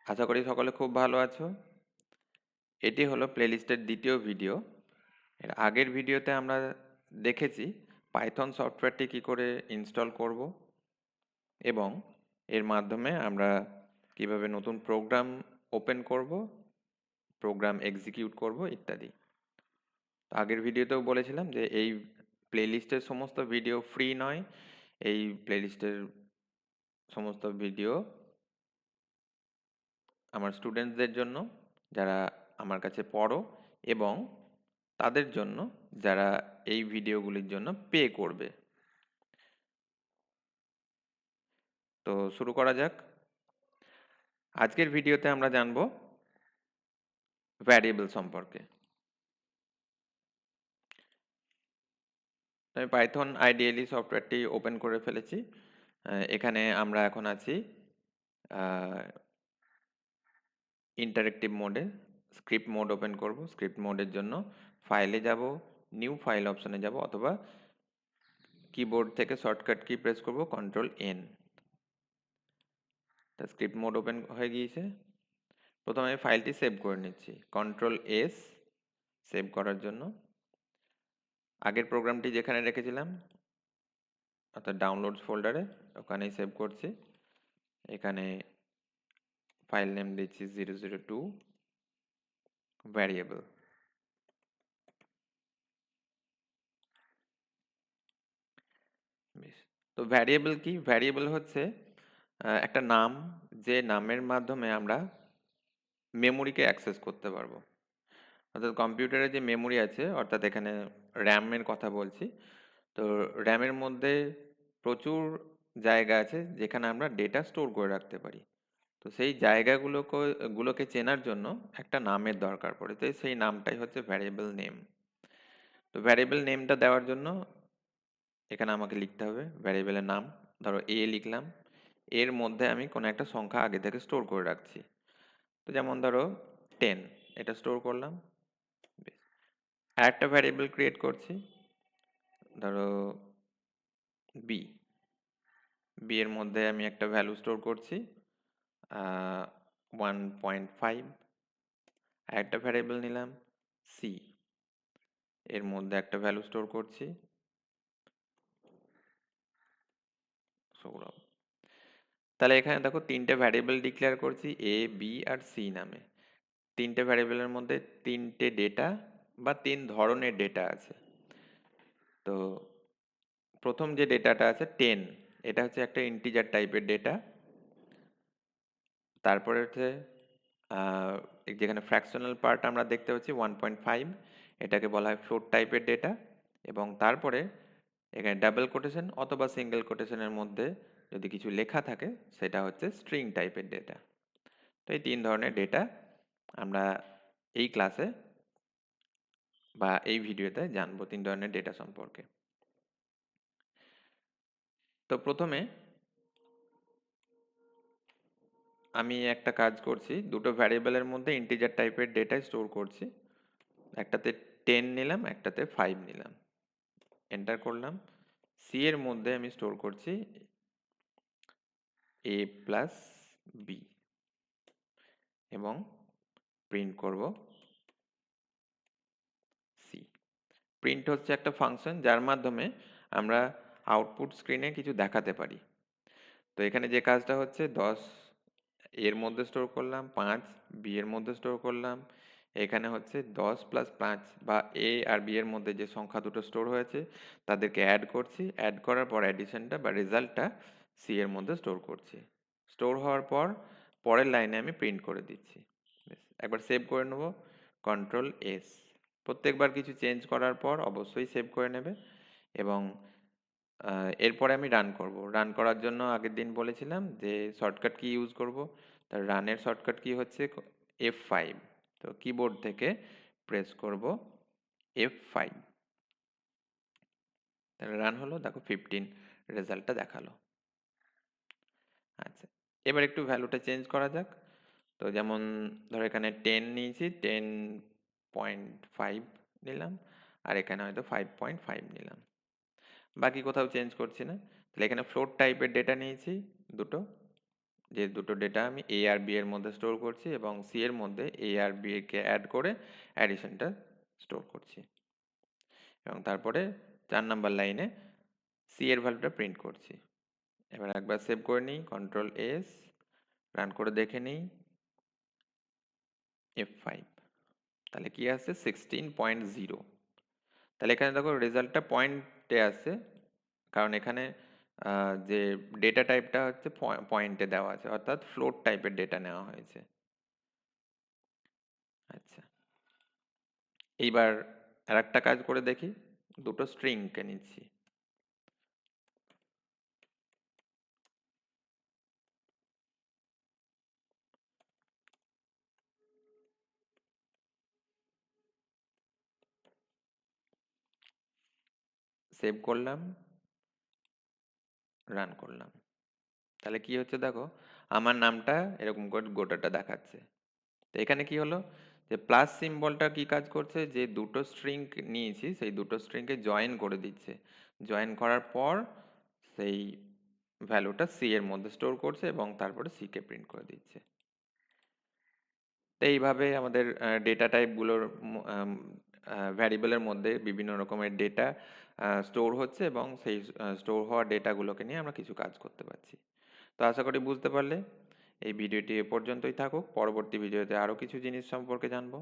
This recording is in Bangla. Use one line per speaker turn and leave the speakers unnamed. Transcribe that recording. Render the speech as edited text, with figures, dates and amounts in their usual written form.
আশা করি সকলে খুব ভালো আছো। এটি হলো প্লেলিস্টের দ্বিতীয় ভিডিও। এর আগের ভিডিওতে আমরা দেখেছি পাইথন সফটওয়্যারটি কি করে ইনস্টল করব এবং এর মাধ্যমে আমরা কিভাবে নতুন প্রোগ্রাম ওপেন করব, প্রোগ্রাম এক্সিকিউট করব ইত্যাদি। আগের ভিডিওতেও বলেছিলাম যে এই প্লেলিস্টের সমস্ত ভিডিও ফ্রি নয়। এই প্লেলিস্টের সমস্ত ভিডিও আমার স্টুডেন্টসদের জন্য, যারা আমার কাছে পড়ো, এবং তাদের জন্য যারা এই ভিডিওগুলির জন্য পে করবে। তো শুরু করা যাক। আজকের ভিডিওতে আমরা জানব ভ্যারিয়েবল সম্পর্কে। আমি পাইথন আইডিয়ালি সফটওয়্যারটি ওপেন করে ফেলেছি। এখানে আমরা এখন আছি ইন্টারেক্টিভ মোডে। স্ক্রিপ্ট মোড ওপেন করব। স্ক্রিপ্ট মোডের জন্য ফাইলে যাব, নিউ ফাইল অপশনে যাব, অথবা কিবোর্ড থেকে শর্টকাট কি প্রেস করব Ctrl+N। তা স্ক্রিপ্ট মোড ওপেন হয়ে গিয়েছে। প্রথমে আমি ফাইলটি সেভ করে নিচ্ছি, Ctrl+S সেভ করার জন্য। আগের প্রোগ্রামটি যেখানে রেখেছিলাম অর্থাৎ ডাউনলোডস ফোল্ডারে, ওখানেই সেভ করছি। এখানে ফাইল নেম দিচ্ছি 002 ভ্যারিয়েবল। বেশ, তো ভ্যারিয়েবল কি? ভ্যারিয়েবল হচ্ছে একটা নাম, যে নামের মাধ্যমে আমরা মেমোরিকে অ্যাক্সেস করতে পারবো। অর্থাৎ কম্পিউটারে যে মেমোরি আছে, অর্থাৎ এখানে র্যামের কথা বলছি। তো র্যামের মধ্যে প্রচুর জায়গা আছে যেখানে আমরা ডেটা স্টোর করে রাখতে পারি। তো সেই জায়গাগুলোকে চেনার জন্য একটা নামের দরকার পড়ে। তো সেই নামটাই হচ্ছে ভ্যারিয়েবল নেম। তো ভ্যারিয়েবল নেমটা দেওয়ার জন্য এখানে আমাকে লিখতে হবে ভ্যারিয়েবলের নাম। ধরো এ লিখলাম, এর মধ্যে আমি কোনো একটা সংখ্যা আগে থেকে স্টোর করে রাখছি। তো যেমন ধরো 10, এটা স্টোর করলাম। আরেকটা ভ্যারিয়েবল ক্রিয়েট করছি, ধরো বি। বি এর মধ্যে আমি একটা ভ্যালু স্টোর করছি 1.5। আরেকটা ভ্যারিয়েবল নিলাম সি, এর মধ্যে একটা ভ্যালু স্টোর করছি সৌরভ। তাহলে এখানে দেখো তিনটে ভ্যারিয়েবল ডিক্লেয়ার করছি এ, বি আর সি নামে। তিনটে ভ্যারিয়েবলের মধ্যে তিনটে ডেটা বা তিন ধরনের ডেটা আছে। তো প্রথম যে ডেটাটা আছে 10, এটা হচ্ছে একটা ইন্টিজার টাইপের ডেটা। তারপরে হচ্ছে যেখানে ফ্র্যাকশনাল পার্ট আমরা দেখতে পাচ্ছি 1.5, এটাকে বলা হয় ফ্লোট টাইপের ডেটা। এবং তারপরে এখানে ডাবল কোটেশন অথবা সিঙ্গেল কোটেশনের মধ্যে যদি কিছু লেখা থাকে, সেটা হচ্ছে স্ট্রিং টাইপের ডেটা। তো এই তিন ধরনের ডেটা আমরা এই ক্লাসে বা এই ভিডিওতে জানবো, তিন ধরনের ডেটা সম্পর্কে। তো প্রথমে আমি একটা কাজ করছি, দুটো ভ্যারিয়েবলের মধ্যে ইন্টিজার টাইপের ডেটা স্টোর করছি। একটাতে 10 নিলাম, একটাতে 5 নিলাম, এন্টার করলাম। সি এর মধ্যে আমি স্টোর করছি a প্লাস বি এবং প্রিন্ট করব সি। প্রিন্ট হচ্ছে একটা ফাংশন যার মাধ্যমে আমরা আউটপুট স্ক্রিনে কিছু দেখাতে পারি। তো এখানে যে কাজটা হচ্ছে 10 এর মধ্যে স্টোর করলাম, 5 বি এর মধ্যে স্টোর করলাম। এখানে হচ্ছে 10 প্লাস 5 বা এ আর বি এর মধ্যে যে সংখ্যা দুটো স্টোর হয়েছে তাদেরকে অ্যাড করছি। অ্যাড করার পর অ্যাডিশনটা বা রেজাল্টটা সি এর মধ্যে স্টোর করছি। স্টোর হওয়ার পর পরের লাইনে আমি প্রিন্ট করে দিচ্ছি। একবার সেভ করে নেব, Ctrl+S। প্রত্যেকবার কিছু চেঞ্জ করার পর অবশ্যই সেভ করে নেবে। এবং এরপরে আমি রান করব। রান করার জন্য আগের দিন বলেছিলাম যে শর্টকাট কি ইউজ করব। তার রানের শর্টকাট কি হচ্ছে F5। তো কিবোর্ড থেকে প্রেস করব F5। তাহলে রান হলো, দেখো 15 রেজাল্টটা দেখালো। আচ্ছা, এবার একটু ভ্যালুটা চেঞ্জ করা যাক। তো যেমন ধরো এখানে 10 নিয়েছি, 10.5 নিলাম, আর এখানে হয়তো 5.5 নিলাম। বাকি কোথাও চেঞ্জ করছি না। তাহলে এখানে ফ্লোট টাইপের ডেটা নিয়েছি দুটো, যে দুটো ডেটা আমি এ আর বি এর মধ্যে স্টোর করছি এবং সি এর মধ্যে এ আর বি কে অ্যাড করে অ্যাডিশনটা স্টোর করছি, এবং তারপরে 4 নম্বর লাইনে সি এর ভ্যালুটা প্রিন্ট করছি। এবার একবার সেভ করে নিই, কন্ট্রোল এস, রান করে দেখে নিই, F5, তাহলে কি আসছে 16.0। তাহলে এখানে দেখো রেজাল্টটা পয়েন্টে আসছে, কারণ এখানে যে ডেটা টাইপটা হচ্ছে পয়েন্টে দেওয়া আছে, অর্থাৎ ফ্লোট টাইপের ডেটা নেওয়া হয়েছে। আচ্ছা, এইবার আর একটা কাজ করে দেখি, দুটো স্ট্রিংকে নিচ্ছি। সেভ করলাম, রান করলাম। তাহলে কি হচ্ছে দেখো, আমার নামটা এরকম করে গোটাটা দেখাচ্ছে। তো এখানে কি হলো, যে প্লাস সিম্বলটা কি কাজ করছে, যে দুটো স্ট্রিং নিয়েছি সেই দুটো স্ট্রিংকে জয়েন করে দিচ্ছে, জয়েন করার পর সেই ভ্যালুটা সি এর মধ্যে স্টোর করছে এবং তারপরে সি কে প্রিন্ট করে দিচ্ছে। তো এইভাবে আমাদের ডেটা টাইপগুলোর ভ্যারিয়েবলের মধ্যে বিভিন্ন রকমের ডেটা স্টোর হচ্ছে এবং সেই স্টোর হওয়া ডেটাগুলোকে নিয়ে আমরা কিছু কাজ করতে পারছি। তো আশা করি বুঝতে পারলে। এই ভিডিওটি এ পর্যন্তই থাকুক, পরবর্তী ভিডিওতে আরও কিছু জিনিস সম্পর্কে জানবো।